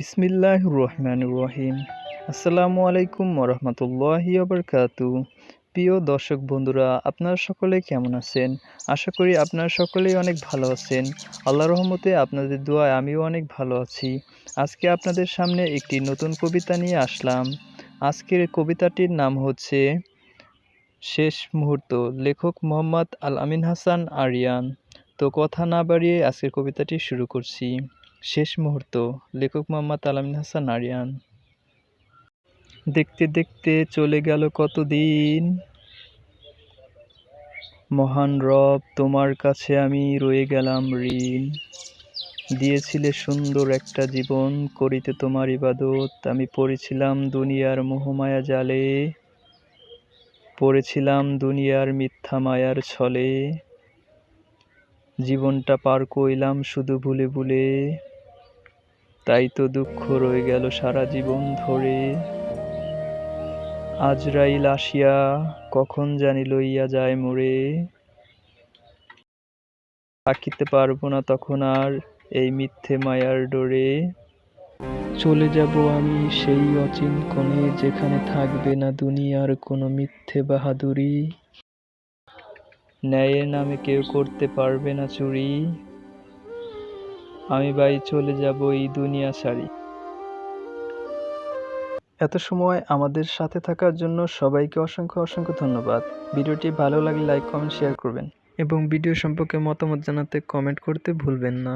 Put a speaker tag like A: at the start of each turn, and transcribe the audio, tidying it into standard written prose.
A: বিসমিল্লাহির রহমানির রহিম। আসসালামু আলাইকুম ওরহমতুল্লাহি ওয়াবারাকাতুহু। প্রিয় দর্শক বন্ধুরা, আপনারা সকলে কেমন আছেন? আশা করি আপনারা সকলেই অনেক ভালো আছেন। আল্লাহর রহমতে আপনাদের দোয়ায় আমিও অনেক ভালো আছি। আজকে আপনাদের সামনে একটি নতুন কবিতা নিয়ে আসলাম। আজকের কবিতাটির নাম হচ্ছে শেষ মুহূর্ত। লেখক মোহাম্মদ আল আমিন হাসান আরিয়ান। তো কথা না বাড়িয়ে আজকের কবিতাটি শুরু করছি। শেষ মুহূর্ত, লেখক মোহাম্মদ আল আমিন হাসান আরিয়ান। দেখতে দেখতে চলে গেল কতদিন, মহান রব তোমার কাছে আমি রয়ে গেলাম ঋণ। দিয়েছিলে সুন্দর একটা জীবন, করিতে তোমার ইবাদত। আমি পড়েছিলাম দুনিয়ার মোহমায়া জালে, পড়েছিলাম দুনিয়ার মিথ্যা মায়ার ছলে। জীবনটা পার কইলাম শুধু ভুলে ভুলে, তাই তো দুঃখ রয়ে গেল সারা জীবন ধরে। আজরাইল আসিয়া কখন জানি লইয়া যায় মোরে, থাকিতে পারবো না তখন আর এই মিথ্যে মায়ার ডোরে। চলে যাব আমি সেই অচিন কোণে, যেখানে থাকবে না দুনিয়ার কোনো মিথ্যে বাহাদুরি। ন্যায়ের নামে কেউ করতে পারবে না চুরি, আমি ভাই চলে যাব এই দুনিয়া ছাড়ি। এত সময় আমাদের সাথে থাকার জন্য সবাইকে অসংখ্য অসংখ্য ধন্যবাদ। ভিডিওটি ভালো লাগলে লাইক, কমেন্ট, শেয়ার করবেন এবং ভিডিও সম্পর্কে মতামত জানাতে কমেন্ট করতে ভুলবেন না।